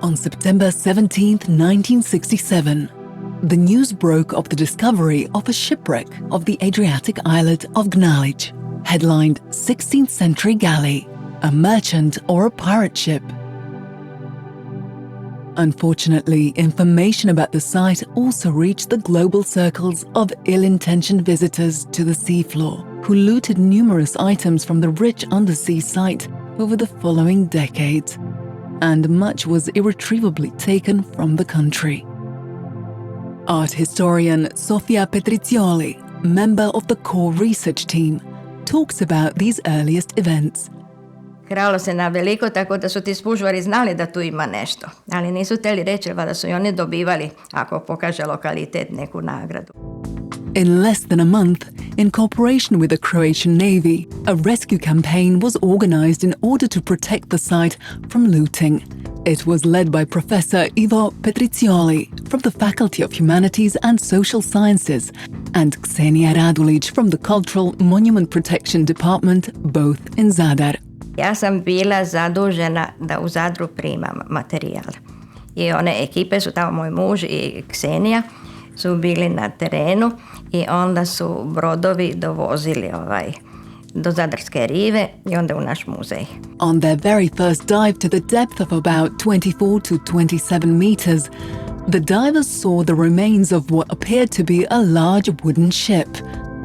On September 17, 1967, the news broke of the discovery of a shipwreck of the Adriatic islet of Gnalic, headlined 16th century galley, a merchant or a pirate ship. Unfortunately, information about the site also reached the global circles of ill-intentioned visitors to the seafloor, who looted numerous items from the rich undersea site over the following decades, and much was irretrievably taken from the country. Art historian Sofia Petrizioli, member of the core research team, talks about these earliest events. Kralo se na veliko, tako da su ti spužvari znali da tu ima nešto, ali nisu htjeli reći da su i oni dobivali, ako pokaže lokalitet, neku nagradu. In less than a month, in cooperation with the Croatian Navy, a rescue campaign was organized in order to protect the site from looting. It was led by Professor Ivo Petrizioli from the Faculty of Humanities and Social Sciences and Ksenia Radulic from the Cultural Monument Protection Department, both in Zadar. Ja sam bila zadužena da u Zadru primam materijal. I one ekipe su tamo, moj muž i Ksenija, su bili na terenu i onda su brodovi dovozili do Zadarske rive i onda u naš muzej. On their very first dive to the depth of about 24 to 27 meters, the divers saw the remains of what appeared to be a large wooden ship.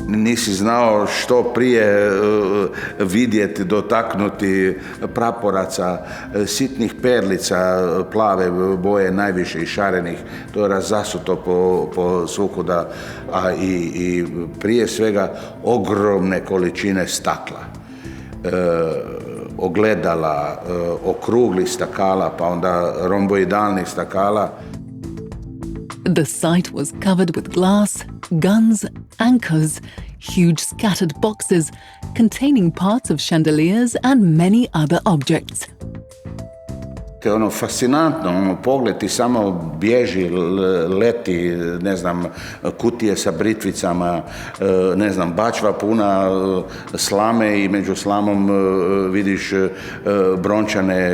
Nisi znao što prije vidjeti, dotaknuti praporaca, sitnih perlica plave boje, najviše i šarenih. To je razasuto po svukuda, a i prije svega ogromne količine stakla. Ogledala, okruglih stakala, pa onda romboidalnih stakala. The site was covered with glass, guns, anchors, huge scattered boxes containing parts of chandeliers and many other objects. To je fascinantno, pogled ti samo bježi, leti, kutije sa britvicama, bačva puna slame i među slamom vidiš brončane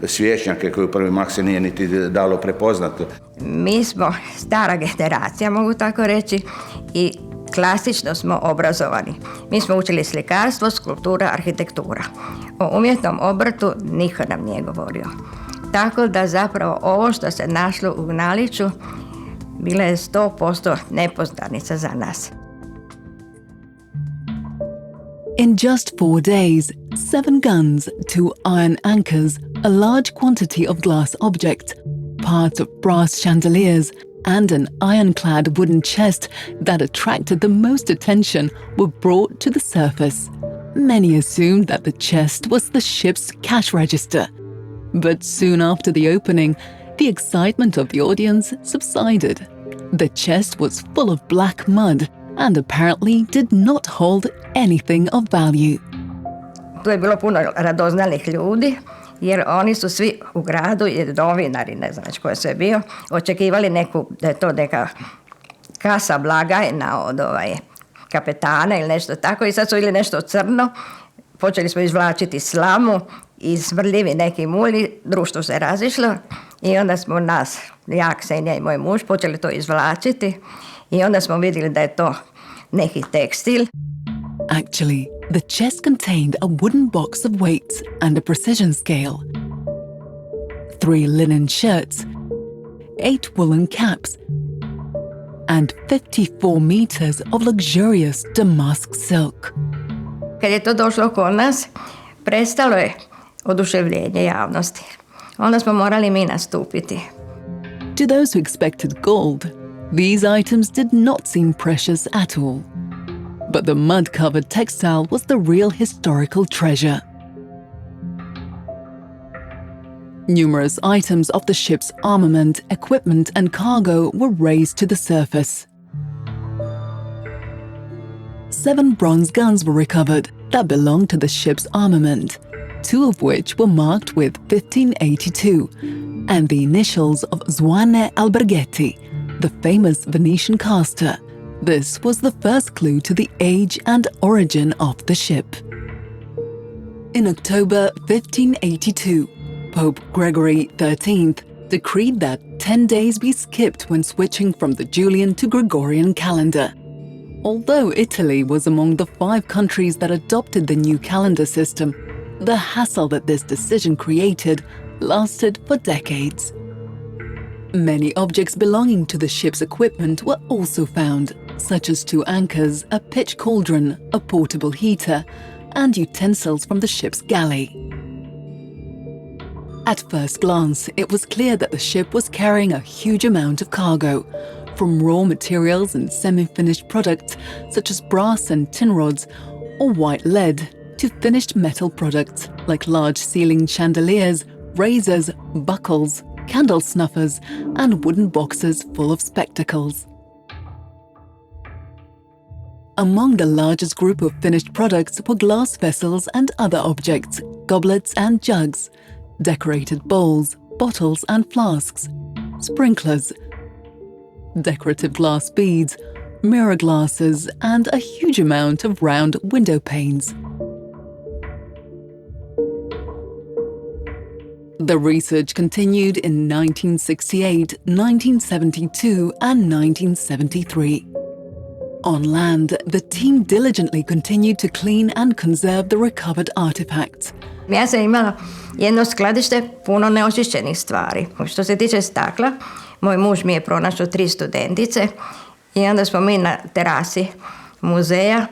svječnjake koje u prvi mah se nije niti dalo prepoznati. Mi smo stara generacija, mogu tako reći, i klasično smo obrazovani. Mi smo učili slikarstvo, skulptura, arhitektura. O umjetnom obrtu niko nam nije govorio. Tako da zapravo ovo što se našlo u Gnaliću bila je 100% nepoznanica za nas. In just 4 days, 7 guns, 2 iron anchors, a large quantity of glass objects, parts of brass chandeliers, and an ironclad wooden chest that attracted the most attention were brought to the surface. Many assumed that the chest was the ship's cash register. But soon after the opening, the excitement of the audience subsided. The chest was full of black mud and apparently did not hold anything of value. Tu je bilo puno radoznalih ljudi, jer oni su svi u gradu, i novinari, ne znam već ko je sve bio, očekivali da je to neka kasa blagajna od kapetana ili nešto tako, i sad su ili nešto crno, počeli smo izvlačiti slamu i smrdljivi neki mulj, društvo se razišlo i onda smo nas, ja, Ksenija i moj muž, počeli to izvlačiti i onda smo vidjeli da je to neki tekstil. Actually, the chest contained a wooden box of weights and a precision scale, 3 linen shirts, 8 woolen caps, and 54 meters of luxurious damask silk. Kad je to došlo kod nas, prestalo je oduševljenje javnosti. Onda smo morali mi nastupiti. To those who expected gold, these items did not seem precious at all. But the mud-covered textile was the real historical treasure. Numerous items of the ship's armament, equipment and cargo were raised to the surface. 7 bronze guns were recovered that belonged to the ship's armament, 2 of which were marked with 1582 and the initials of Zwane Alberghetti, the famous Venetian caster. This was the first clue to the age and origin of the ship. In October 1582, Pope Gregory XIII decreed that 10 days be skipped when switching from the Julian to Gregorian calendar. Although Italy was among the 5 countries that adopted the new calendar system, the hassle that this decision created lasted for decades. Many objects belonging to the ship's equipment were also found, such as 2 anchors, a pitch cauldron, a portable heater, and utensils from the ship's galley. At first glance, it was clear that the ship was carrying a huge amount of cargo, from raw materials and semi-finished products such as brass and tin rods or white lead to finished metal products like large ceiling chandeliers, razors, buckles, candle snuffers, and wooden boxes full of spectacles. Among the largest group of finished products were glass vessels and other objects, goblets and jugs, decorated bowls, bottles and flasks, sprinklers, decorative glass beads, mirror glasses, and a huge amount of round window panes. The research continued in 1968, 1972, and 1973. On land, the team diligently continued to clean and conserve the recovered artifacts. Ja sam imala jedno skladište puno neočišćenih stvari. Što se tiče stakla, moj muž mi je pronašao 3 studentice i onda smo mi na terasi muzeja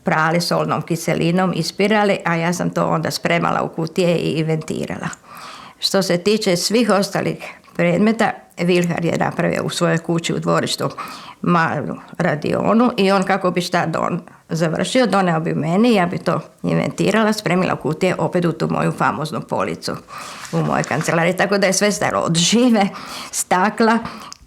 prali solnom kiselinom, ispirali, a ja sam to onda spremala u kutije i inventirala. Što se tiče svih ostalih predmeta, Vilhar je napravio u svojoj kući u dvorištu malu radionu i on kako bi šta završio, doneo bi meni, ja bi to inventirala, spremila u kutije opet u tu moju famoznu policu u mojoj kancelariji. Tako da je sve staro od žive, stakla,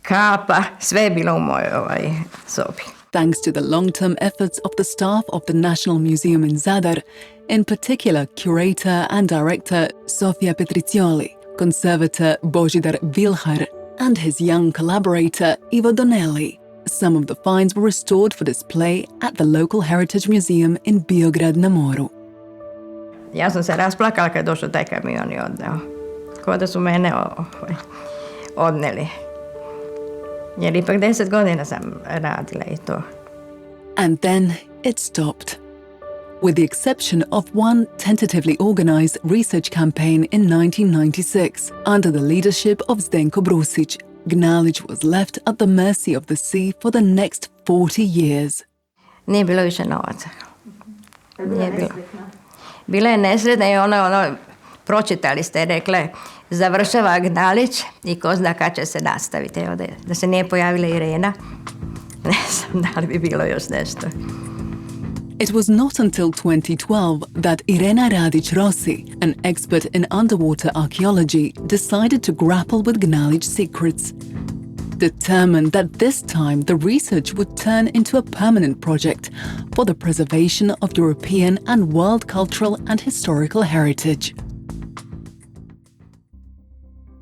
kapa, sve je bilo u mojoj sobi. Thanks to the long-term efforts of the staff of the National Museum in Zadar, in particular curator and director Sofia Petrizioli, conservator Božidar Vilhar, and his young collaborator Ivo Donelli, some of the finds were restored for display at the local heritage museum in Biograd na Moru. Ja sam se rasplakala kad je došao taj kamion i odneo. Kao da su mene odneli. Jer ipak 10 godina sam radila i to. And then it stopped. With the exception of one tentatively organized research campaign in 1996, under the leadership of Zdenko Brusic, Gnalić was left at the mercy of the sea for the next 40 years. Nije bilo više novaca. Nije bilo. Bila je nesretna i pročitali ste, rekla završava Gnalić i ko zna kad će se nastaviti. Evo da se nije pojavila Irena, ne znam da li bi bilo još nešto. It was not until 2012 that Irena Radić-Rossi, an expert in underwater archaeology, decided to grapple with Gnalić's secrets. Determined that this time the research would turn into a permanent project for the preservation of European and world cultural and historical heritage.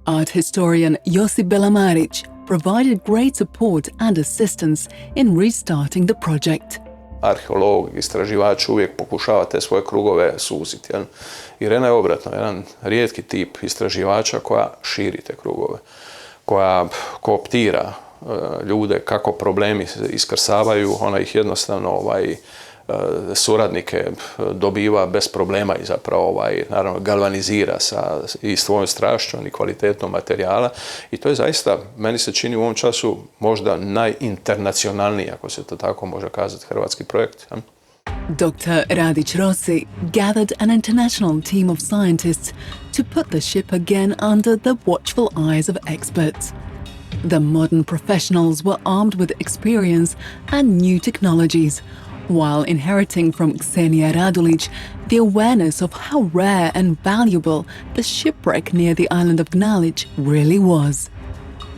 Art historian Josip Belamarić provided great support and assistance in restarting the project. Arheolog, istraživač uvijek pokušava te svoje krugove suziti. Irena je obratno, jedan rijetki tip istraživača koja širi te krugove, koja kooptira ljude kako problemi iskrsavaju, ona ih jednostavno suradnike dobiva bez problema i zapravo naravno galvanizira i svojom strašću i kvalitetom materijala i to je zaista, meni se čini u ovom času možda najinternacionalniji, ako se to tako može kazati, hrvatski projekt. Dr. Radić-Rossi gathered an international team of scientists to put the ship again under the watchful eyes of experts. The modern professionals were armed with experience and new technologies, while inheriting from Ksenia Radulić the awareness of how rare and valuable the shipwreck near the island of Gnalić really was.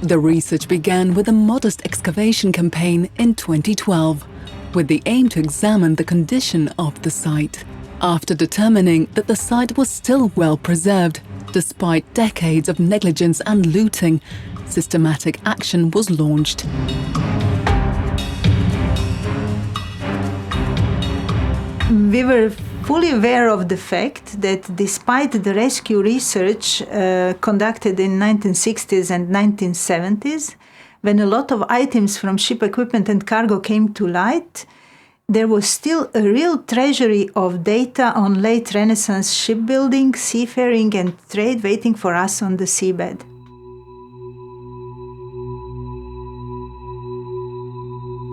The research began with a modest excavation campaign in 2012, with the aim to examine the condition of the site. After determining that the site was still well preserved, despite decades of negligence and looting, systematic action was launched. We were fully aware of the fact that despite the rescue research conducted in 1960s and 1970s, when a lot of items from ship equipment and cargo came to light, there was still a real treasury of data on late Renaissance shipbuilding, seafaring, and trade waiting for us on the seabed.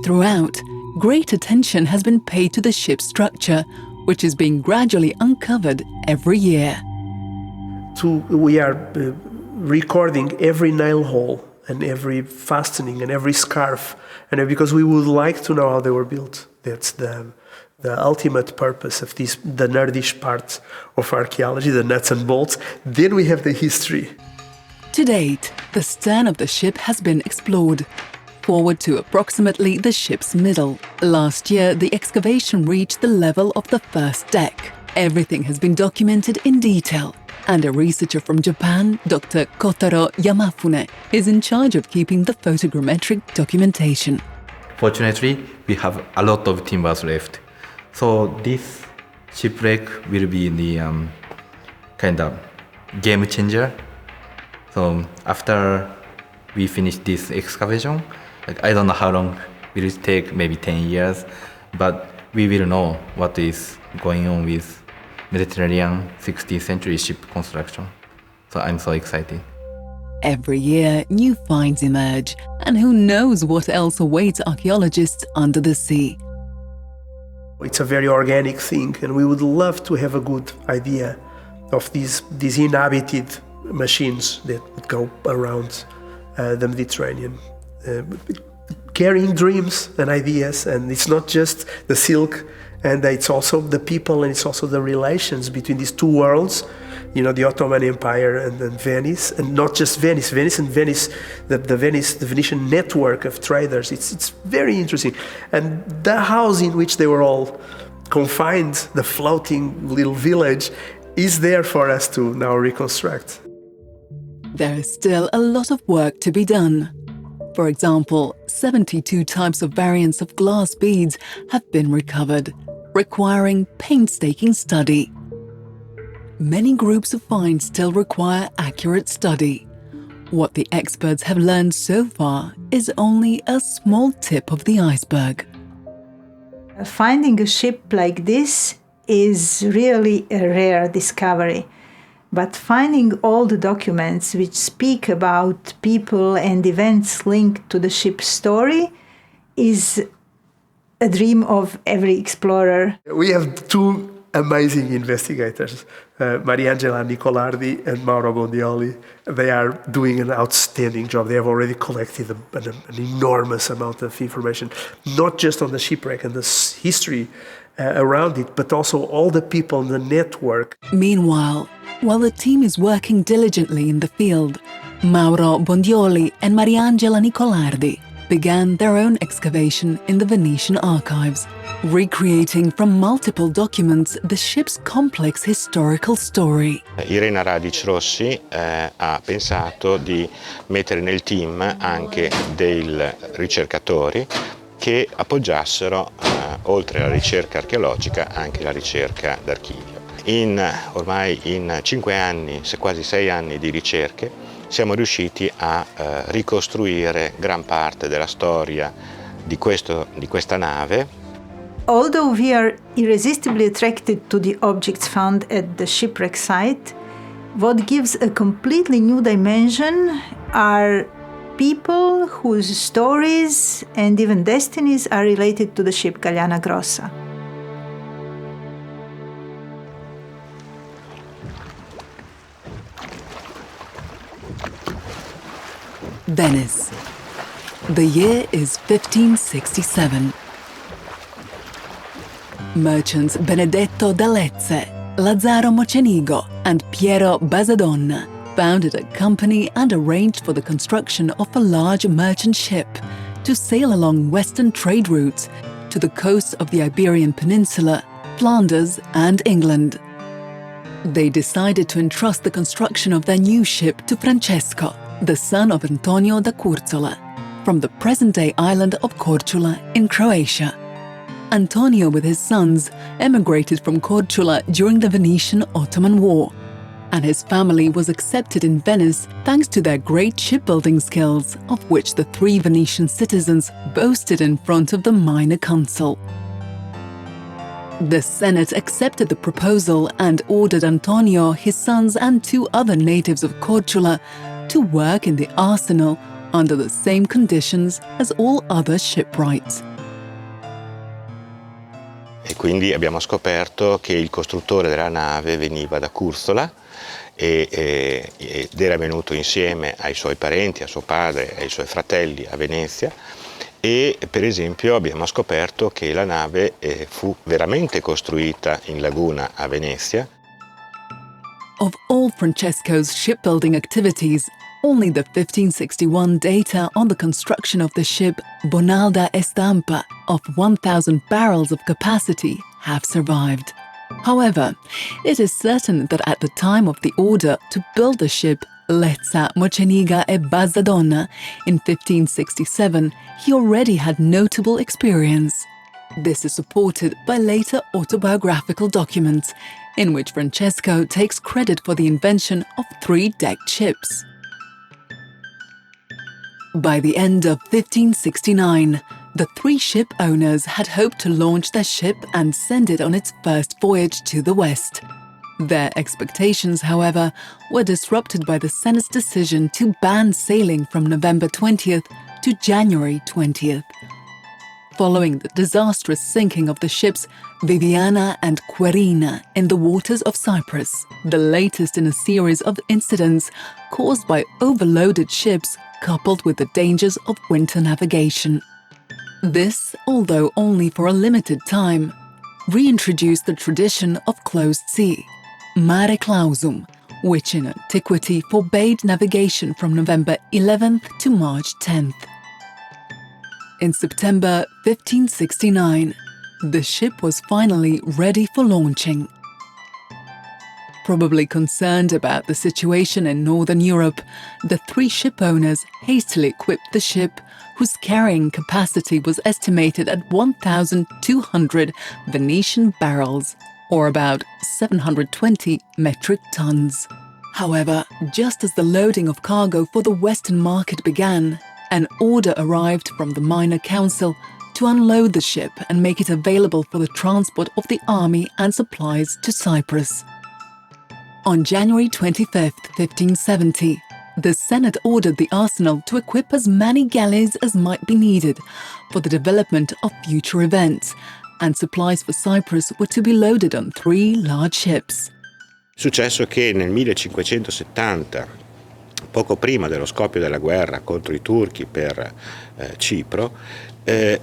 Throughout, great attention has been paid to the ship's structure, which is being gradually uncovered every year. We are recording every nail hole and every fastening and every scarf, and because we would like to know how they were built. That's the ultimate purpose of this, the nerdish part of archaeology, the nuts and bolts. Then we have the history. To date, the stern of the ship has been explored, forward to approximately the ship's middle. Last year, the excavation reached the level of the first deck. Everything has been documented in detail, and a researcher from Japan, Dr. Kotaro Yamafune, is in charge of keeping the photogrammetric documentation. Fortunately, we have a lot of timbers left. So this shipwreck will be the kind of game changer. So after we finish this excavation, I don't know how long will it take, maybe 10 years, but we will know what is going on with Mediterranean 16th century ship construction. So I'm so excited. Every year, new finds emerge, and who knows what else awaits archaeologists under the sea. It's a very organic thing, and we would love to have a good idea of these inhabited machines that would go around the Mediterranean, carrying dreams and ideas. And it's not just the silk, and it's also the people, and it's also the relations between these two worlds, you know, the Ottoman Empire and then Venice, and not just Venice, the Venetian network of traders. It's very interesting. And the house in which they were all confined, the floating little village, is there for us to now reconstruct. There is still a lot of work to be done. For example, 72 types of variants of glass beads have been recovered, requiring painstaking study. Many groups of finds still require accurate study. What the experts have learned so far is only a small tip of the iceberg. Finding a ship like this is really a rare discovery. But finding all the documents which speak about people and events linked to the ship's story is a dream of every explorer. We have two amazing investigators, Mariangela Nicolardi and Mauro Bondioli. They are doing an outstanding job. They have already collected an enormous amount of information, not just on the shipwreck and the history around it, but also all the people in the network. Meanwhile, while the team is working diligently in the field, Mauro Bondioli and Mariangela Nicolardi began their own excavation in the Venetian archives, recreating from multiple documents the ship's complex historical story. Irena Radic Rossi ha pensato di mettere nel team anche dei ricercatori che appoggiassero, oltre alla ricerca archeologica, anche la ricerca d'archivio. Ormai in 5 anni, quasi 6 anni di ricerche, siamo riusciti a ricostruire gran parte della storia di questa nave. Although we are irresistibly attracted to the objects found at the shipwreck site, what gives a completely new dimension are people whose stories and even destinies are related to the ship Gagliana Grossa. Venice. The year is 1567. Merchants Benedetto D'Alezze, Lazzaro Mocenigo, and Piero Basadonna founded a company and arranged for the construction of a large merchant ship to sail along western trade routes to the coasts of the Iberian Peninsula, Flanders, and England. They decided to entrust the construction of their new ship to Francesco, the son of Antonio da Curzola, from the present-day island of Korčula in Croatia. Antonio with his sons emigrated from Korčula during the Venetian-Ottoman War, and his family was accepted in Venice thanks to their great shipbuilding skills, of which the 3 Venetian citizens boasted in front of the minor consul. The Senate accepted the proposal and ordered Antonio, his sons and 2 other natives of Korčula to work in the arsenal under the same conditions as all other shipwrights. E quindi abbiamo scoperto che il costruttore della nave veniva da Curzola ed era venuto insieme ai suoi parenti, a suo padre e ai suoi fratelli a Venezia, e per esempio abbiamo scoperto che la nave fu veramente costruita in laguna a Venezia. Of all Francesco's shipbuilding activities, only the 1561 data on the construction of the ship Bonalda Estampa of 1,000 barrels of capacity have survived. However, it is certain that at the time of the order to build the ship Lezza, Moceniga e Bazzadonna in 1567, he already had notable experience. This is supported by later autobiographical documents, in which Francesco takes credit for the invention of 3-decked ships. By the end of 1569, the 3 ship owners had hoped to launch their ship and send it on its first voyage to the west. Their expectations, however, were disrupted by the Senate's decision to ban sailing from November 20th to January 20th. Following the disastrous sinking of the ships Viviana and Querina in the waters of Cyprus, the latest in a series of incidents caused by overloaded ships coupled with the dangers of winter navigation. This, although only for a limited time, reintroduced the tradition of closed sea, mare clausum, which in antiquity forbade navigation from November 11th to March 10th. In September 1569, the ship was finally ready for launching. Probably concerned about the situation in Northern Europe, the 3 ship owners hastily equipped the ship, whose carrying capacity was estimated at 1,200 Venetian barrels, or about 720 metric tons. However, just as the loading of cargo for the Western market began, an order arrived from the Minor Council to unload the ship and make it available for the transport of the army and supplies to Cyprus. On January 25, 1570, the Senate ordered the arsenal to equip as many galleys as might be needed for the development of future events, and supplies for Cyprus were to be loaded on 3 large ships. È successo che nel 1570, poco prima dello scoppio della guerra contro i turchi per Cipro,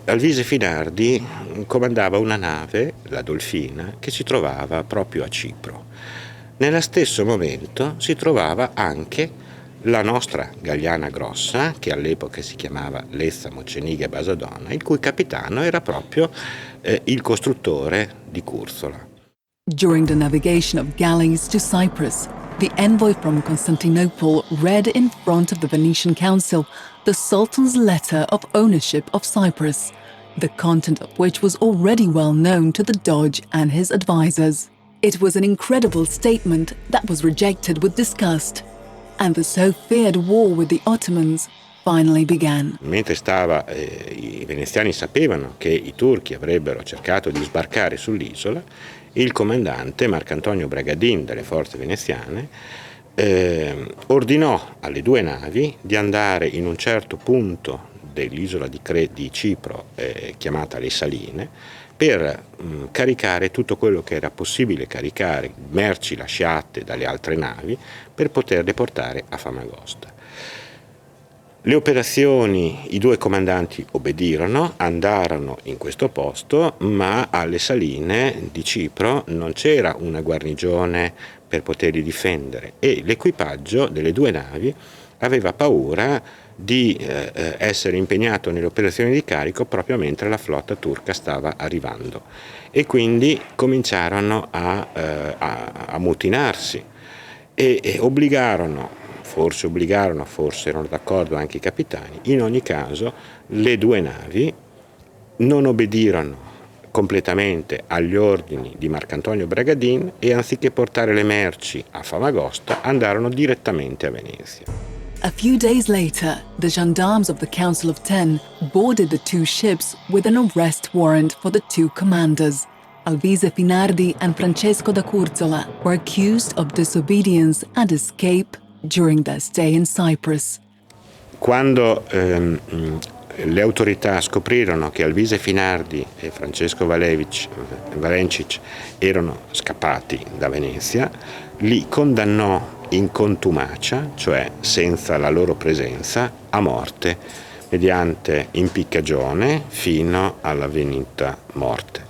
Alvise Finardi comandava una nave, la Dolfina, che si trovava proprio a Cipro. Nello stesso momento si trovava anche la nostra Gagliana Grossa, che all'epoca si chiamava Lezza, Moceniga e Basadonna, il cui capitano era proprio il costruttore di Curzola. During the navigation of galleys to Cyprus, the envoy from Constantinople read in front of the Venetian Council the Sultan's letter of ownership of Cyprus, the content of which was already well known to the Doge and his advisors. It was an incredible statement that was rejected with disgust, and the so-feared war with the Ottomans finally began. Mentre i veneziani sapevano che i turchi avrebbero cercato di sbarcare sull'isola, il comandante Marcantonio Bragadin delle forze veneziane ordinò alle 2 navi di andare in un certo punto dell'isola di Cipro, chiamata Le Saline, per caricare tutto quello che era possibile caricare, merci lasciate dalle altre navi, per poterle portare a Famagosta. Le operazioni, i 2 comandanti obbedirono, andarono in questo posto, ma alle Saline di Cipro non c'era una guarnigione per poterli difendere e l'equipaggio delle 2 navi aveva paura di essere impegnato nelle operazioni di carico proprio mentre la flotta turca stava arrivando, e quindi cominciarono a mutinarsi e forse erano d'accordo anche i capitani. In ogni caso le 2 navi non obbedirono completamente agli ordini di Marcantonio Bragadin e anziché portare le merci a Famagosta andarono direttamente a Venezia. A few days later, the gendarmes of the Council of Ten boarded the two ships with an arrest warrant for the two commanders. Alvise Finardi and Francesco da Curzola were accused of disobedience and escape during their stay in Cyprus. Quando le autorità scoprirono che Alvise Finardi e Francesco Valencic erano scappati da Venezia, li condannò in contumacia, cioè senza la loro presenza, a morte mediante impiccagione fino all'avvenuta morte.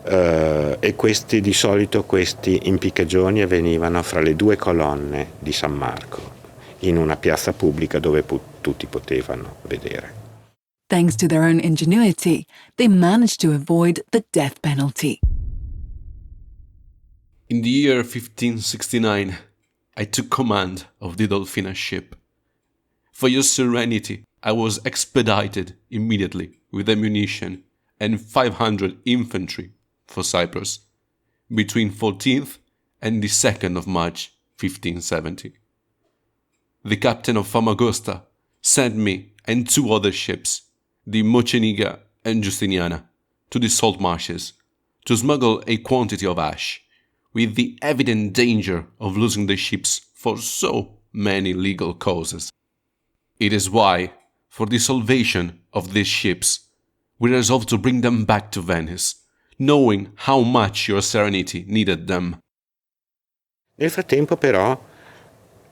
E di solito questi impiccagioni avvenivano fra le due colonne di San Marco, in una piazza pubblica dove tutti potevano vedere. Thanks to their own ingenuity, they managed to avoid the death penalty. In the year 1569, I took command of the Dolfina ship. For your serenity, I was expedited immediately with ammunition and 500 infantry for Cyprus, between 14th and the 2nd of March 1570. The captain of Famagosta sent me and two other ships, the Moceniga and Justiniana, to the salt marshes to smuggle a quantity of ash, with the evident danger of losing the ships for so many legal causes. It is why, for the salvation of these ships, we resolved to bring them back to Venice, knowing how much your serenity needed them. Nel frattempo però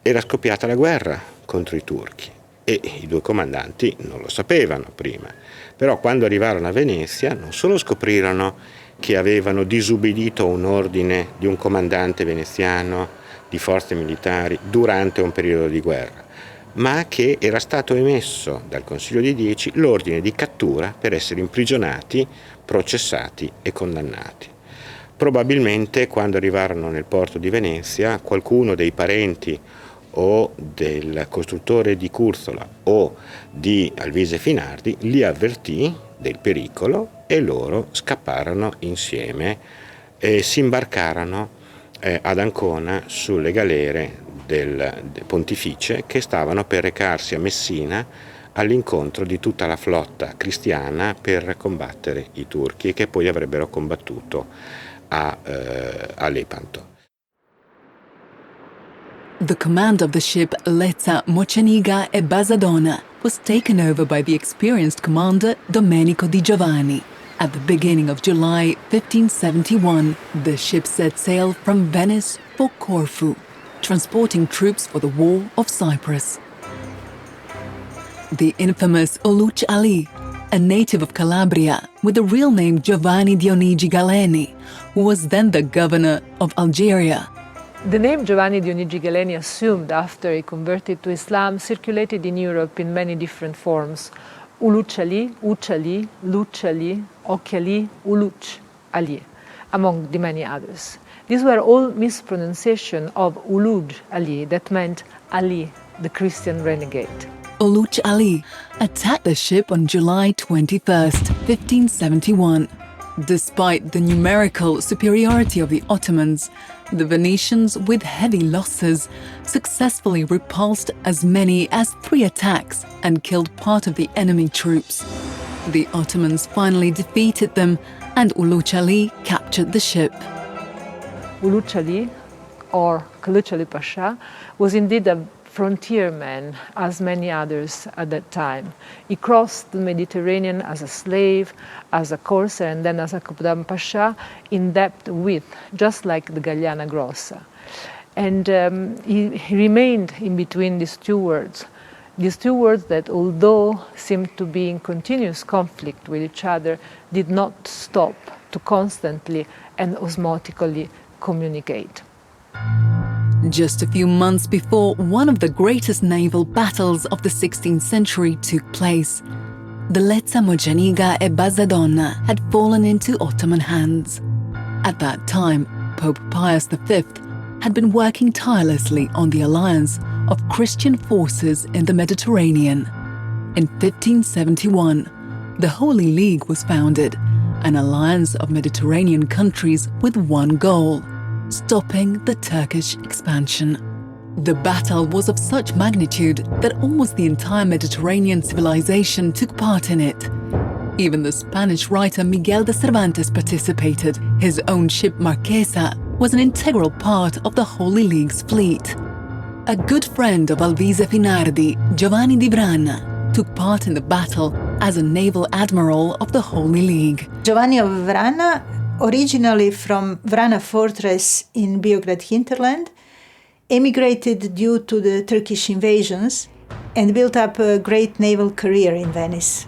era scoppiata la guerra contro i turchi e i due comandanti non lo sapevano prima, però quando arrivarono a Venezia non solo scoprirono che avevano disubbidito un ordine di un comandante veneziano di forze militari durante un periodo di guerra, ma che era stato emesso dal Consiglio di 10 l'ordine di cattura per essere imprigionati, processati e condannati. Probabilmente quando arrivarono nel porto di Venezia qualcuno dei parenti o del costruttore di Curzola o di Alvise Finardi li avvertì del pericolo e loro scapparono insieme e si imbarcarono ad Ancona sulle galere del pontificie che stavano per recarsi a Messina all'incontro di tutta la flotta cristiana per combattere i turchi e che poi avrebbero combattuto a Lepanto. The command of the ship Lezza, Moceniga e Basadona was taken over by the experienced commander Domenico Di Giovanni. At the beginning of July 1571, the ship set sail from Venice for Corfu, transporting troops for the War of Cyprus. The infamous Uluc Ali, a native of Calabria with the real name Giovanni Dionigi Galeni, who was then the governor of Algeria. The name Giovanni Dionigi Galeni, assumed after he converted to Islam, circulated in Europe in many different forms. Uluc Ali, Uc Ali, Luc Ali, Oc Ali, Uluc Ali, among the many others. These were all mispronunciation of Uluj Ali, that meant Ali, the Christian renegade. Uluc Ali attacked the ship on July 21st, 1571. Despite the numerical superiority of the Ottomans, the Venetians, with heavy losses, successfully repulsed as many as 3 attacks and killed part of the enemy troops. The Ottomans finally defeated them and Uluc Ali captured the ship. Uluc Ali, or Kaluch Ali Pasha, was indeed a frontierman, as many others at that time. He crossed the Mediterranean as a slave, as a corsair, and then as a Kaptan Pasha, in debt with, just like the Gagliana Grossa. And he remained in between these two worlds that, although seemed to be in continuous conflict with each other, did not stop to constantly and osmotically communicate. Just a few months before one of the greatest naval battles of the 16th century took place, the Lezza, Moceniga e Basadonna had fallen into Ottoman hands. At that time, Pope Pius V had been working tirelessly on the alliance of Christian forces in the Mediterranean. In 1571, the Holy League was founded, an alliance of Mediterranean countries with one goal: stopping the Turkish expansion. The battle was of such magnitude that almost the entire Mediterranean civilization took part in it. Even the Spanish writer Miguel de Cervantes participated. His own ship Marquesa was an integral part of the Holy League's fleet. A good friend of Alvise Finardi, Giovanni di Vrana, took part in the battle as a naval admiral of the Holy League. Giovanni of Vrana, originally from Vrana Fortress in Beograd hinterland, emigrated due to the Turkish invasions and built up a great naval career in Venice.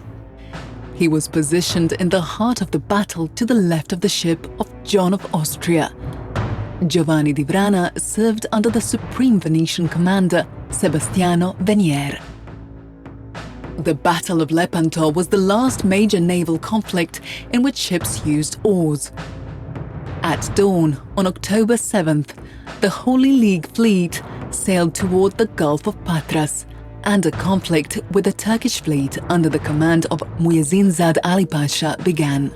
He was positioned in the heart of the battle to the left of the ship of John of Austria. Giovanni di Vrana served under the supreme Venetian commander, Sebastiano Venier. The Battle of Lepanto was the last major naval conflict in which ships used oars. At dawn on October 7th, the Holy League fleet sailed toward the Gulf of Patras, and a conflict with the Turkish fleet under the command of Muezzin Zad Ali Pasha began.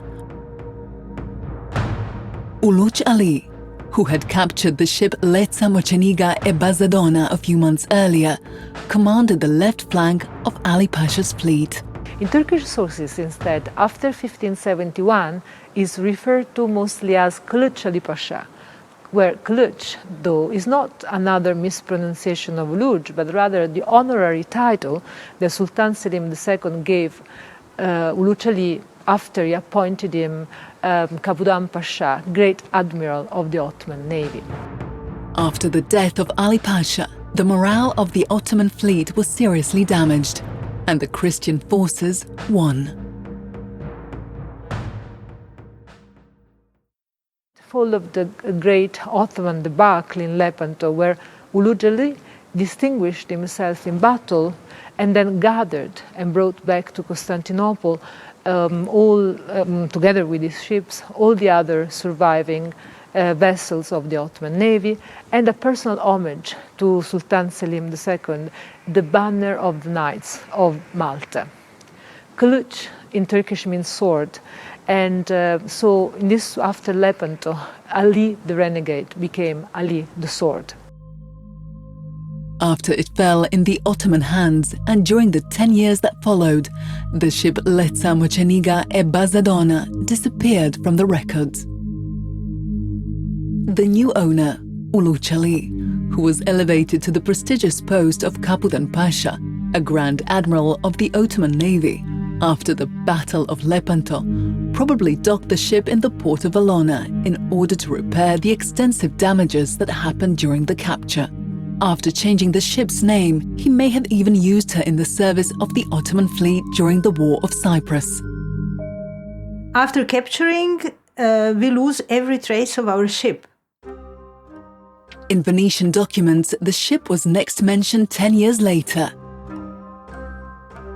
Uluç Ali, who had captured the ship Lezza Moceniga e Bazadona a few months earlier, commanded the left flank of Ali Pasha's fleet. In Turkish sources, instead, after 1571, is referred to mostly as Kılıç Ali Pasha, where Kılıç, though, is not another mispronunciation of Uluç, but rather the honorary title that Sultan Selim II gave Uluç Ali after he appointed him Kabudan Pasha, Great Admiral of the Ottoman Navy. After the death of Ali Pasha, the morale of the Ottoman fleet was seriously damaged, and the Christian forces won. Followed the great Ottoman debacle in Lepanto, where Uluç Ali distinguished himself in battle and then gathered and brought back to Constantinople together with his ships, all the other surviving vessels of the Ottoman Navy, and a personal homage to Sultan Selim II, the banner of the Knights of Malta. Kılıç in Turkish means sword, and so in this, after Lepanto, Ali the renegade became Ali the sword. After it fell in the Ottoman hands, and during the 10 years that followed, the ship Lezza Moceniga e Bazadona disappeared from the records. The new owner, Uluç Ali, who was elevated to the prestigious post of Kabudan Pasha, a Grand Admiral of the Ottoman Navy, after the Battle of Lepanto, probably docked the ship in the port of Valona in order to repair the extensive damages that happened during the capture. After changing the ship's name, he may have even used her in the service of the Ottoman fleet during the War of Cyprus. After capturing, we lose every trace of our ship. In Venetian documents, the ship was next mentioned 10 years later.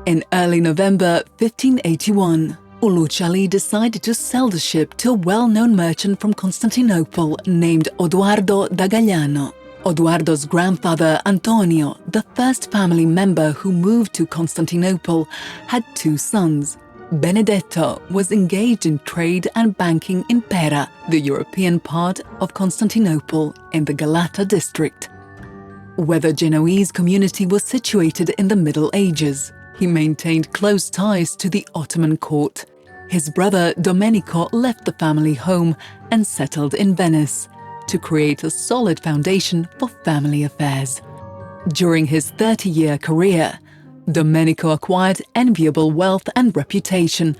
In early November 1581, Uluç Ali decided to sell the ship to a well-known merchant from Constantinople named Odoardo da Gagliano. Odoardo's grandfather, Antonio, the first family member who moved to Constantinople, had two sons. Benedetto was engaged in trade and banking in Pera, the European part of Constantinople in the Galata district, where the Genoese community was situated in the Middle Ages. He maintained close ties to the Ottoman court. His brother Domenico left the family home and settled in Venice to create a solid foundation for family affairs. During his 30-year career, Domenico acquired enviable wealth and reputation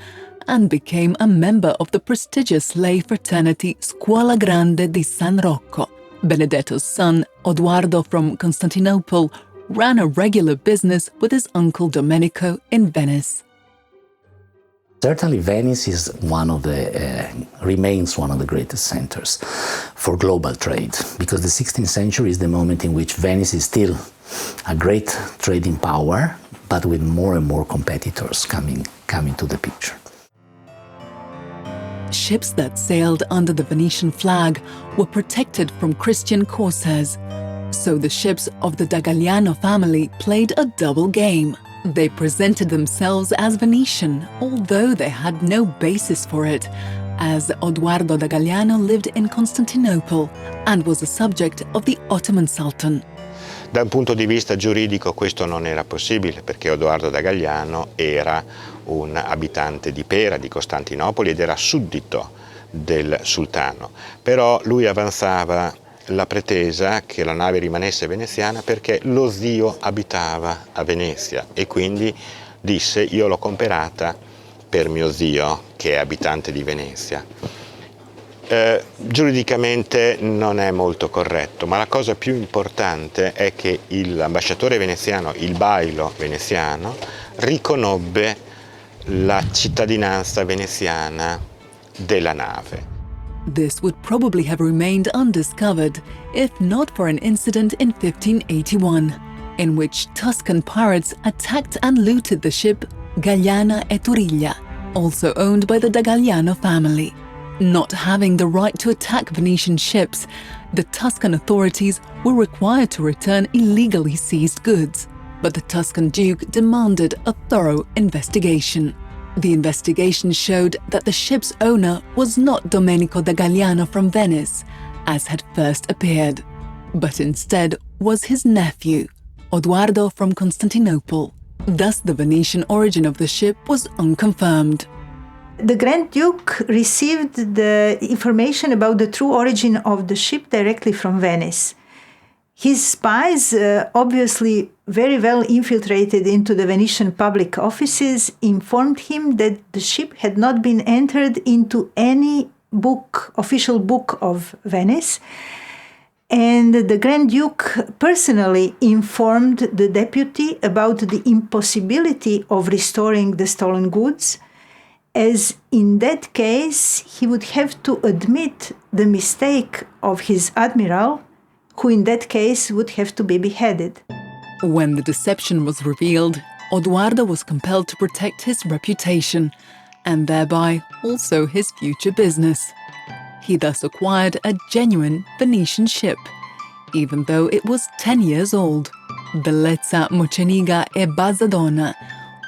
and became a member of the prestigious lay fraternity Scuola Grande di San Rocco. Benedetto's son, Odoardo from Constantinople, ran a regular business with his uncle Domenico in Venice. Certainly Venice is remains one of the greatest centers for global trade, because the 16th century is the moment in which Venice is still a great trading power, but with more and more competitors coming to the picture. Ships that sailed under the Venetian flag were protected from Christian corsairs, so the ships of the da Gagliano family played a double game. They presented themselves as Venetian, although they had no basis for it, as Odoardo da Galliano lived in Constantinople and was a subject of the Ottoman Sultan. Da un punto di vista giuridico questo non era possibile perché Odoardo da Galliano era un abitante di Pera, di Costantinopoli, ed era suddito del sultano. Però lui avanzava la pretesa che la nave rimanesse veneziana perché lo zio abitava a Venezia e quindi disse: io l'ho comprata per mio zio che è abitante di Venezia. Giuridicamente non è molto corretto, ma la cosa più importante è che l'ambasciatore veneziano, il bailo veneziano, riconobbe la cittadinanza veneziana della nave. This would probably have remained undiscovered if not for an incident in 1581, in which Tuscan pirates attacked and looted the ship Gagliana e Turiglia, also owned by the da Galliano family. Not having the right to attack Venetian ships, the Tuscan authorities were required to return illegally seized goods, but the Tuscan Duke demanded a thorough investigation. The investigation showed that the ship's owner was not Domenico da Galliano from Venice, as had first appeared, but instead was his nephew, Odoardo from Constantinople. Thus the Venetian origin of the ship was unconfirmed. The Grand Duke received the information about the true origin of the ship directly from Venice. His spies, obviously very well infiltrated into the Venetian public offices, informed him that the ship had not been entered into any official book of Venice. And the Grand Duke personally informed the deputy about the impossibility of restoring the stolen goods, as in that case he would have to admit the mistake of his admiral, who in that case would have to be beheaded. When the deception was revealed, Odoardo was compelled to protect his reputation, and thereby also his future business. He thus acquired a genuine Venetian ship, even though it was 10 years old, the Lezza Moceniga e Basadonna,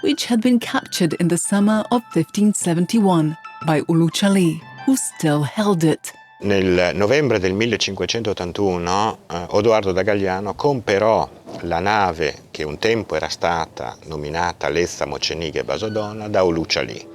which had been captured in the summer of 1571 by Ulucciali, who still held it. Nel novembre del 1581 Odoardo da Galliano comperò la nave che un tempo era stata nominata Lezza Moceniga e Basadonna da Ulucciali.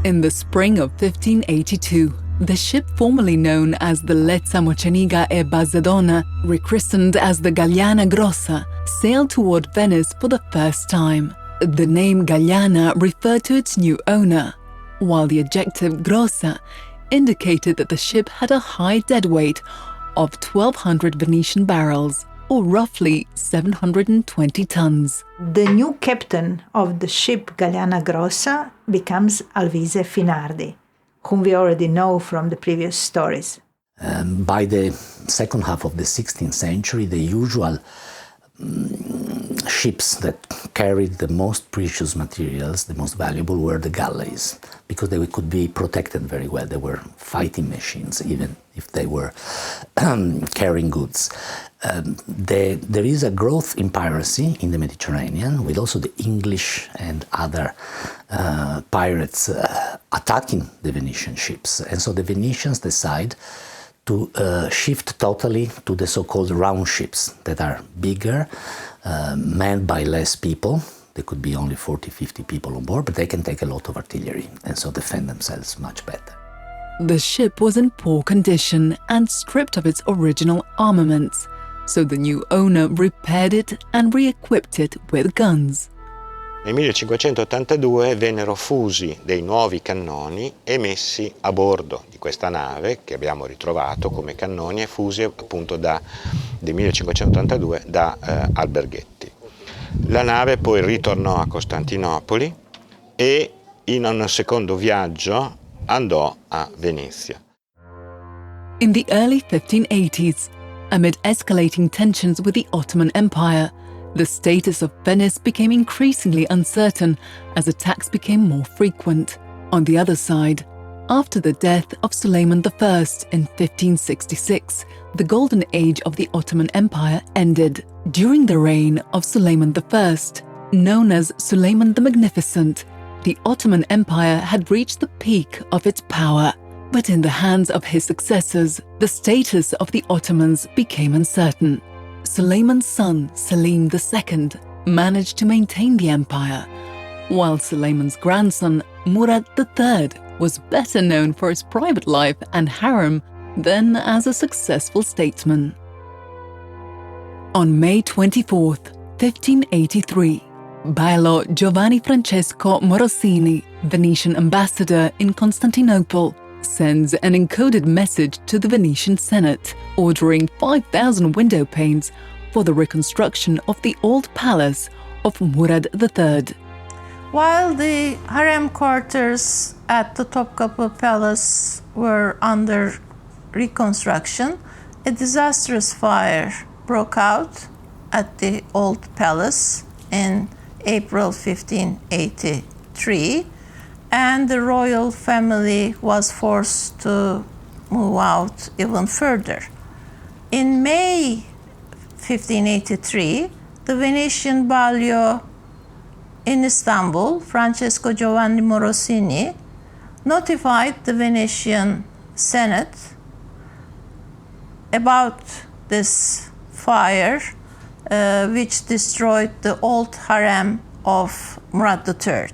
In the spring of 1582, the ship formerly known as the Lezza Moceniga e Basadonna, rechristened as the Gagliana Grossa, sailed toward Venice for the first time. The name Gagliana referred to its new owner, while the adjective Grossa indicated that the ship had a high deadweight of 1,200 Venetian barrels, or roughly 720 tons. The new captain of the ship Gagliana Grossa becomes Alvise Finardi, whom we already know from the previous stories. By the second half of the 16th century, the usual ships that carried the most precious materials, the most valuable, were the galleys, because they could be protected very well. They were fighting machines, even if they were carrying goods. There is a growth in piracy in the Mediterranean, with also the English and other pirates attacking the Venetian ships. And so the Venetians decide to shift totally to the so-called round ships that are bigger, manned by less people. There could be only 40, 50 people on board, but they can take a lot of artillery and so defend themselves much better. The ship was in poor condition and stripped of its original armaments, so the new owner repaired it and re-equipped it with guns. Nel 1582 vennero fusi dei nuovi cannoni e messi a bordo di questa nave che abbiamo ritrovato come cannoni e fusi appunto del 1582 da Alberghetti. La nave poi ritornò a Costantinopoli e in un secondo viaggio andò a Venezia. In the early 1580s, amid escalating tensions with the Ottoman Empire, the status of Venice became increasingly uncertain as attacks became more frequent. On the other side, after the death of Suleiman I in 1566, the golden age of the Ottoman Empire ended. During the reign of Suleiman I, Known as Suleiman the Magnificent, the Ottoman Empire had reached the peak of its power. But in the hands of his successors, the status of the Ottomans became uncertain. Suleiman's son, Selim II, managed to maintain the empire, while Suleiman's grandson, Murad III, was better known for his private life and harem than as a successful statesman. On May 24, 1583, Bailo Giovanni Francesco Morosini, Venetian ambassador in Constantinople, sends an encoded message to the Venetian Senate ordering 5,000 window panes for the reconstruction of the old palace of Murad III. While the harem quarters at the Topkapı Palace were under reconstruction, a disastrous fire broke out at the old palace in April 1583, and the royal family was forced to move out even further. In May 1583, the Venetian Balio in Istanbul, Francesco Giovanni Morosini, notified the Venetian Senate about this fire, which destroyed the old harem of Murad III.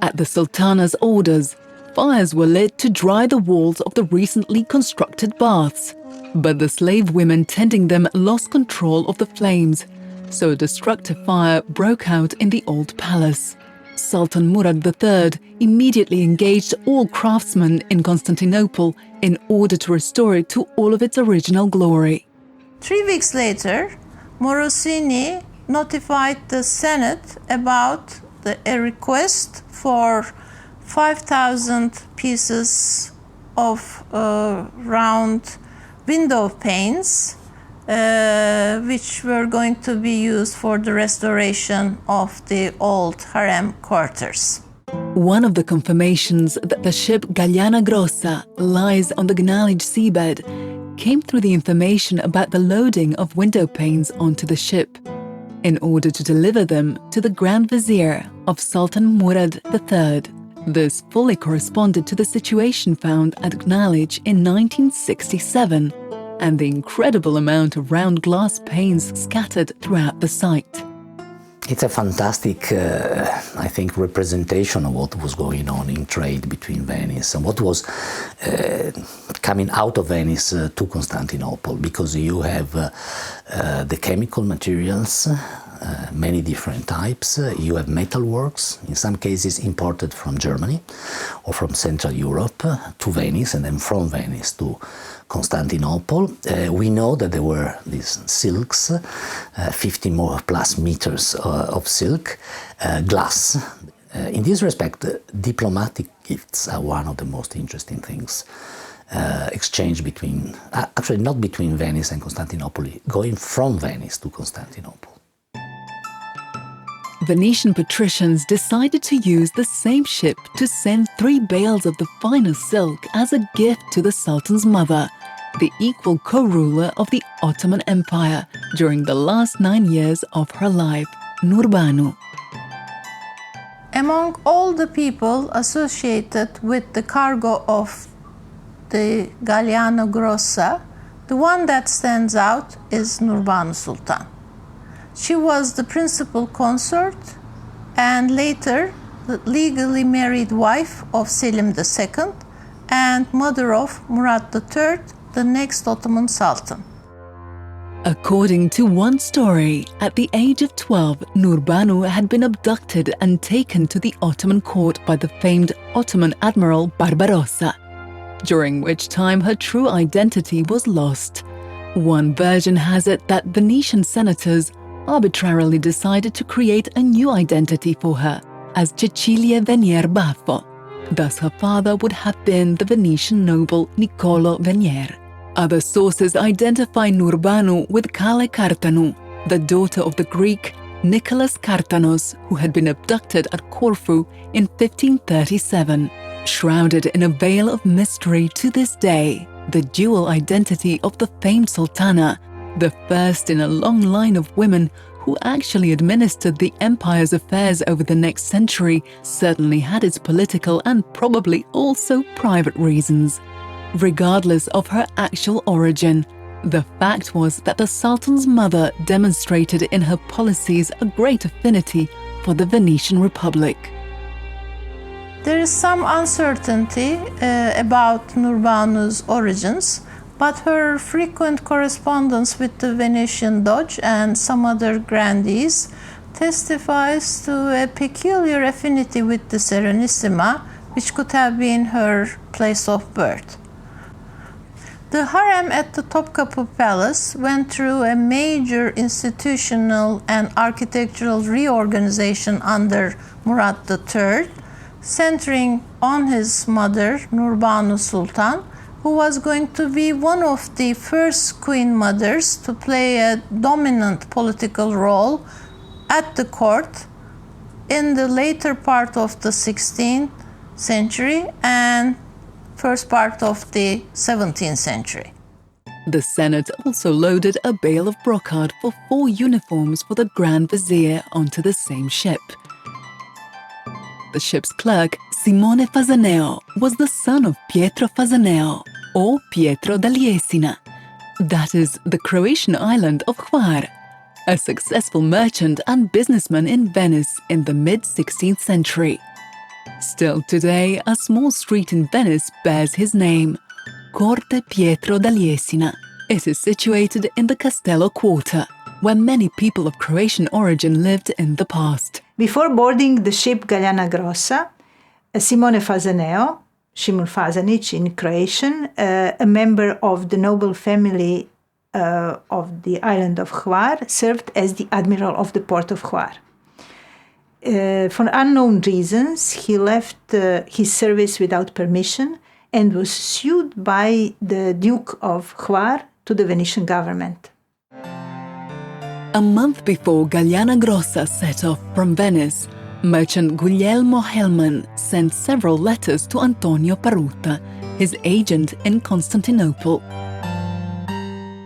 At the Sultana's orders, fires were lit to dry the walls of the recently constructed baths, but the slave women tending them lost control of the flames, so a destructive fire broke out in the old palace. Sultan Murad III immediately engaged all craftsmen in Constantinople in order to restore it to all of its original glory. 3 weeks later, Morosini notified the Senate about a request for 5,000 pieces of round window panes, which were going to be used for the restoration of the old harem quarters. One of the confirmations that the ship Gagliana Grossa lies on the Gnalij seabed came through the information about the loading of window panes onto the ship, in order to deliver them to the Grand Vizier of Sultan Murad III. This fully corresponded to the situation found at Gnalij in 1967 and the incredible amount of round glass panes scattered throughout the site. It's a fantastic, I think, representation of what was going on in trade between Venice and what was coming out of Venice to Constantinople, because you have the chemical materials, many different types. You have metalworks, in some cases imported from Germany or from Central Europe to Venice, and then from Venice to Constantinople. We know that there were these silks, 50 more plus meters of silk, glass. In this respect, diplomatic gifts are one of the most interesting things. Exchange between, actually not between Venice and Constantinople, going from Venice to Constantinople. Venetian patricians decided to use the same ship to send 3 bales of the finest silk as a gift to the Sultan's mother, the equal co-ruler of the Ottoman Empire during the last 9 years of her life, Nurbanu. Among all the people associated with the cargo of the Gagliana Grossa, the one that stands out is Nurbanu Sultan. She was the principal consort and later the legally married wife of Selim II and mother of Murad III, the next Ottoman Sultan. According to one story, at the age of 12, Nurbanu had been abducted and taken to the Ottoman court by the famed Ottoman admiral Barbarossa, during which time her true identity was lost. One version has it that Venetian senators arbitrarily decided to create a new identity for her as Cecilia Venier Baffo. Thus her father would have been the Venetian noble Niccolo Venier. Other sources identify Nurbanu with Kale Kartanou, the daughter of the Greek Nicholas Kartanos, who had been abducted at Corfu in 1537. Shrouded in a veil of mystery to this day, the dual identity of the famed Sultana, the first in a long line of women who actually administered the empire's affairs over the next century, certainly had its political and probably also private reasons. Regardless of her actual origin, the fact was that the Sultan's mother demonstrated in her policies a great affinity for the Venetian Republic. There is some uncertainty about Nurbanu's origins, but her frequent correspondence with the Venetian Doge and some other grandees testifies to a peculiar affinity with the Serenissima, which could have been her place of birth. The harem at the Topkapı Palace went through a major institutional and architectural reorganization under Murad III, centering on his mother, Nurbanu Sultan, who was going to be one of the first queen mothers to play a dominant political role at the court in the later part of the 16th century and first part of the 17th century. The Senate also loaded a bale of brocade for 4 uniforms for the Grand Vizier onto the same ship. The ship's clerk, Simone Fasaneo, was the son of Pietro Fasaneo, or Pietro d'Aliesina. That is the Croatian island of Hvar, a successful merchant and businessman in Venice in the mid-16th century. Still today, a small street in Venice bears his name, Corte Pietro d'Aliesina. It is situated in the Castello Quarter, where many people of Croatian origin lived in the past. Before boarding the ship Gagliana Grossa, Simone Fasaneo, Shimon Fasanic in Croatian, a member of the noble family of the island of Hvar, served as the admiral of the port of Hvar. For unknown reasons, he left his service without permission and was sued by the Duke of Hvar to the Venetian government. A month before Gagliana Grossa set off from Venice, merchant Guglielmo Hellman sent several letters to Antonio Paruta, his agent in Constantinople.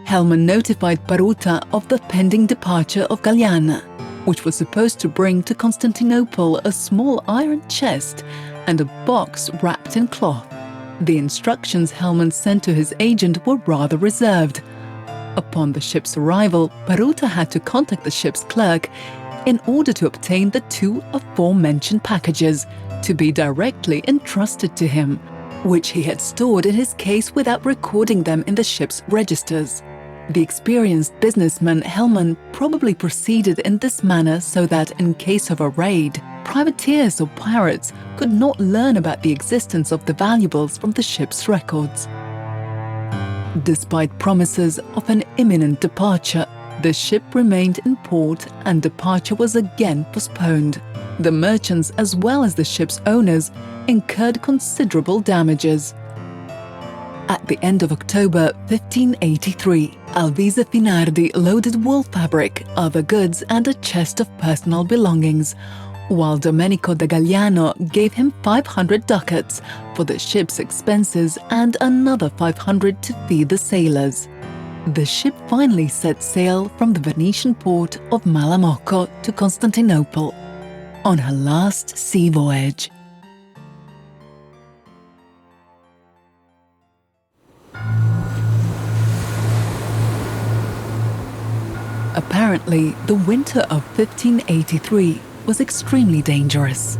Hellman notified Paruta of the pending departure of Gagliana, which was supposed to bring to Constantinople a small iron chest and a box wrapped in cloth. The instructions Hellman sent to his agent were rather reserved. Upon the ship's arrival, Paruta had to contact the ship's clerk in order to obtain the 2 aforementioned packages to be directly entrusted to him, which he had stored in his case without recording them in the ship's registers. The experienced businessman Hellman probably proceeded in this manner so that in case of a raid, privateers or pirates could not learn about the existence of the valuables from the ship's records. Despite promises of an imminent departure, the ship remained in port and departure was again postponed. The merchants as well as the ship's owners incurred considerable damages. At the end of October 1583, Alvise Finardi loaded wool fabric, other goods and a chest of personal belongings, while Domenico da Gagliano gave him 500 ducats for the ship's expenses and another 500 to feed the sailors. The ship finally set sail from the Venetian port of Malamocco to Constantinople on her last sea voyage. Apparently, the winter of 1583 was extremely dangerous.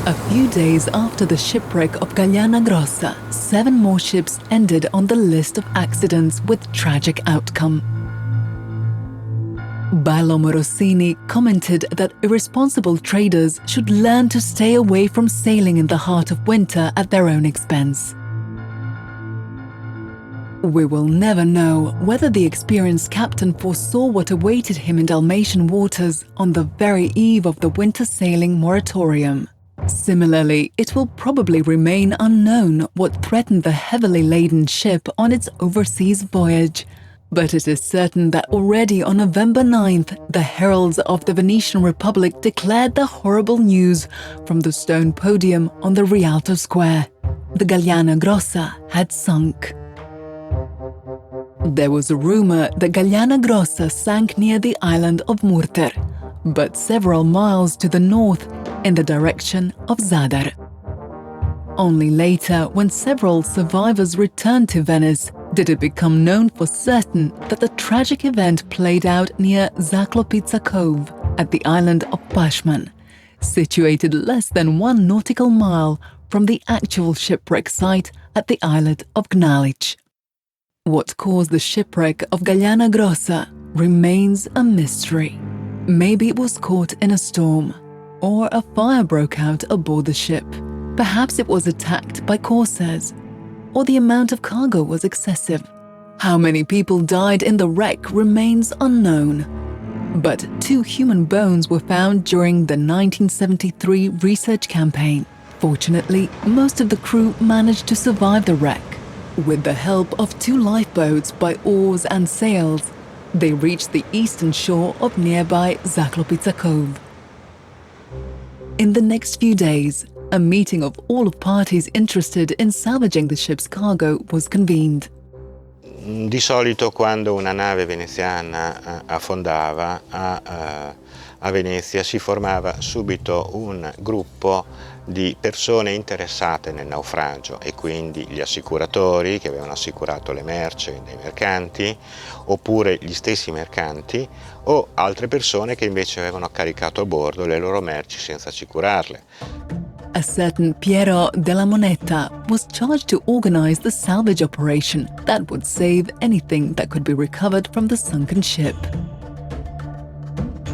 A few days after the shipwreck of Gagliana Grossa, 7 more ships ended on the list of accidents with tragic outcome. Bailome Rossini commented that irresponsible traders should learn to stay away from sailing in the heart of winter at their own expense. We will never know whether the experienced captain foresaw what awaited him in Dalmatian waters on the very eve of the winter sailing moratorium. Similarly, it will probably remain unknown what threatened the heavily laden ship on its overseas voyage. But it is certain that already on November 9th, the heralds of the Venetian Republic declared the horrible news from the stone podium on the Rialto Square. The Gagliana Grossa had sunk. There was a rumor that Gagliana Grossa sank near the island of Murter, but several miles to the north in the direction of Zadar. Only later, when several survivors returned to Venice, did it become known for certain that the tragic event played out near Zaklopica Cove at the island of Pashman, situated less than 1 nautical mile from the actual shipwreck site at the islet of Gnalic. What caused the shipwreck of Gagliana Grossa remains a mystery. Maybe it was caught in a storm, or a fire broke out aboard the ship. Perhaps it was attacked by corsairs, or the amount of cargo was excessive. How many people died in the wreck remains unknown. But 2 human bones were found during the 1973 research campaign. Fortunately, most of the crew managed to survive the wreck. With the help of 2 lifeboats by oars and sails, they reached the eastern shore of nearby Zaklopica Cove. In the next few days, a meeting of all parties interested in salvaging the ship's cargo was convened. Di solito quando una nave veneziana affondava a Venezia si formava subito un gruppo di persone interessate nel naufragio e quindi gli assicuratori che avevano assicurato le merci dei mercanti, oppure gli stessi mercanti o altre persone che invece avevano caricato a bordo le loro merci senza assicurarle. A certain Piero della Moneta was charged to organize the salvage operation that would save anything that could be recovered from the sunken ship.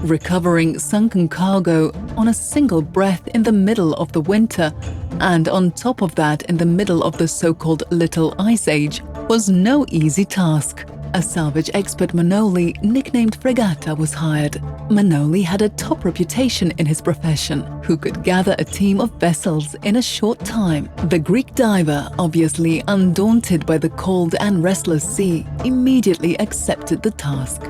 Recovering sunken cargo on a single breath in the middle of the winter, and on top of that in the middle of the so-called Little Ice Age, was no easy task. A salvage expert Manoli, nicknamed Fregata, was hired. Manoli had a top reputation in his profession, who could gather a team of vessels in a short time. The Greek diver, obviously undaunted by the cold and restless sea, immediately accepted the task.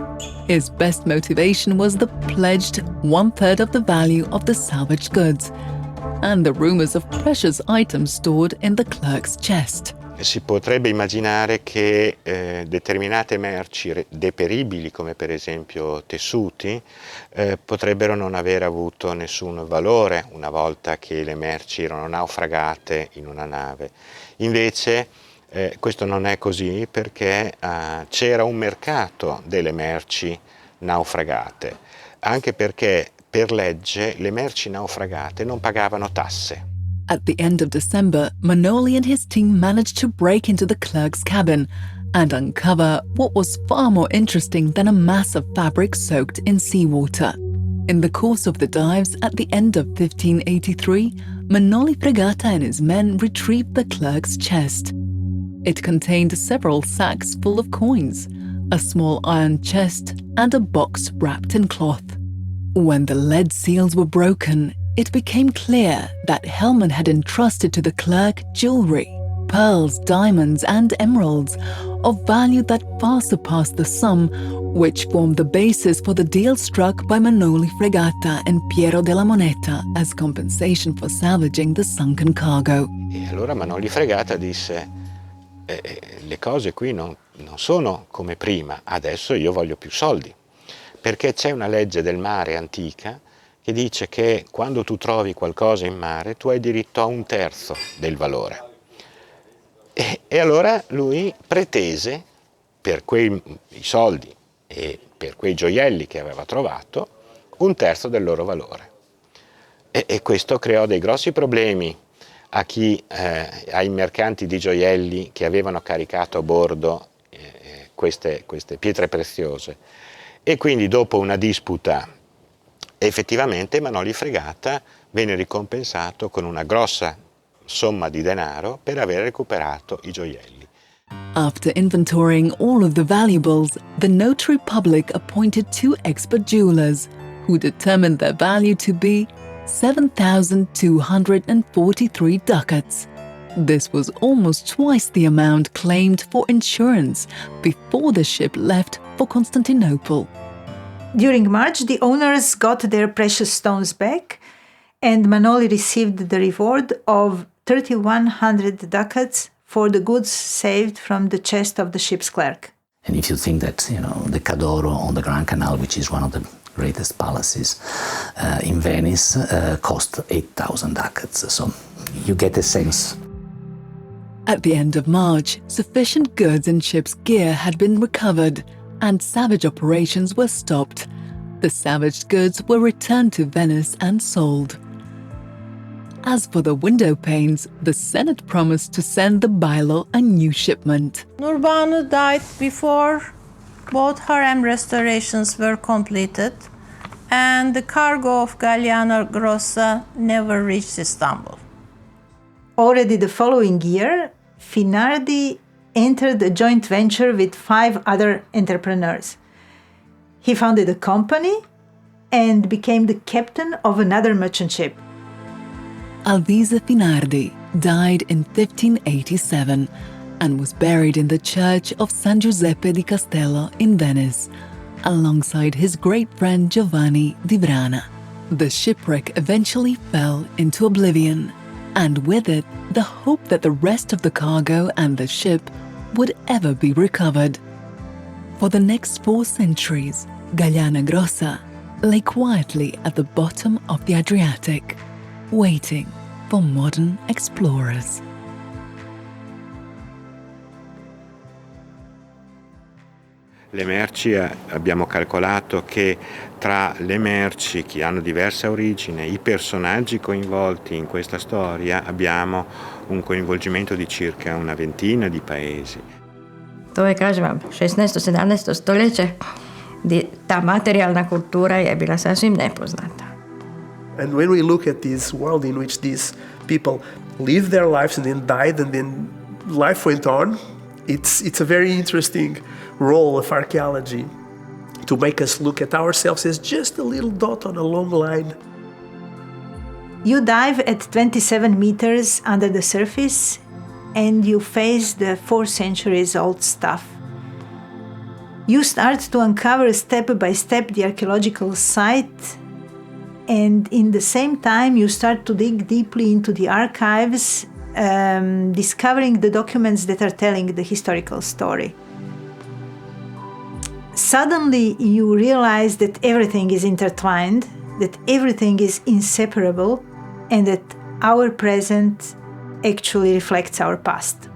His best motivation was the pledged 1/3 of the value of the salvaged goods, and the rumors of precious items stored in the clerk's chest. Si potrebbe immaginare che determinate merci deperibili, come per esempio tessuti, potrebbero non aver avuto nessun valore una volta che le merci erano naufragate in una nave. Invece questo non è così perché c'era un mercato delle merci naufragate, anche perché per legge le merci naufragate non pagavano tasse. At the end of December, Manoli and his team managed to break into the clerk's cabin and uncover what was far more interesting than a mass of fabric soaked in seawater. In the course of the dives at the end of 1583, Manoli Fregata and his men retrieved the clerk's chest. It contained several sacks full of coins, a small iron chest, and a box wrapped in cloth. When the lead seals were broken, it became clear that Hellman had entrusted to the clerk jewelry, pearls, diamonds, and emeralds of value that far surpassed the sum, which formed the basis for the deal struck by Manoli Fregata and Piero della Moneta as compensation for salvaging the sunken cargo. E allora Manoli Fregata disse: le cose qui non sono come prima, adesso io voglio più soldi, perché c'è una legge del mare antica che dice che quando tu trovi qualcosa in mare tu hai diritto a 1/3 del valore. E allora lui pretese per quei soldi e per quei gioielli che aveva trovato 1/3 del loro valore. E questo creò dei grossi problemi ai mercanti di gioielli che avevano caricato a bordo queste pietre preziose. E quindi dopo una disputa effettivamente Manoli Fregata venne ricompensato con una grossa somma di denaro per aver recuperato i gioielli. After inventorying all of the valuables, the notary public appointed 2 expert jewelers who determined their value to be 7,243 ducats. This was almost twice the amount claimed for insurance before the ship left for Constantinople. During March, the owners got their precious stones back, and Manoli received the reward of 3,100 ducats for the goods saved from the chest of the ship's clerk. And if you think that, the Cadoro on the Grand Canal, which is one of the greatest palaces in Venice, cost 8,000 ducats. So you get a sense. At the end of March, sufficient goods and ship's gear had been recovered, and salvage operations were stopped. The salvaged goods were returned to Venice and sold. As for the window panes, the Senate promised to send the bylaw a new shipment. Nurbanu died before both harem restorations were completed, and the cargo of Gagliana Grossa never reached Istanbul. Already the following year, Finardi entered a joint venture with 5 other entrepreneurs. He founded a company and became the captain of another merchant ship. Alvise Finardi died in 1587 and was buried in the church of San Giuseppe di Castello in Venice, alongside his great friend Giovanni di Vrana. The shipwreck eventually fell into oblivion, and with it, the hope that the rest of the cargo and the ship would ever be recovered. For the next 4 centuries, Gagliana Grossa lay quietly at the bottom of the Adriatic, waiting for modern explorers. Le merci, abbiamo calcolato che tra le merci che hanno diversa origine, i personaggi coinvolti in questa storia, abbiamo un coinvolgimento di circa una ventina di paesi. To je, kažem vam, 16. 17. stoljeće gdje ta materijalna kultura je bila sasvim nepoznata. And when we look at this world in which these people lived their lives and then died and then life went on, it's a very interesting role of archaeology to make us look at ourselves as just a little dot on a long line. You dive at 27 meters under the surface and you face the 4 centuries old stuff. You start to uncover step by step the archaeological site, and in the same time you start to dig deeply into the archives, discovering the documents that are telling the historical story. Suddenly you realize that everything is intertwined, that everything is inseparable, and that our present actually reflects our past.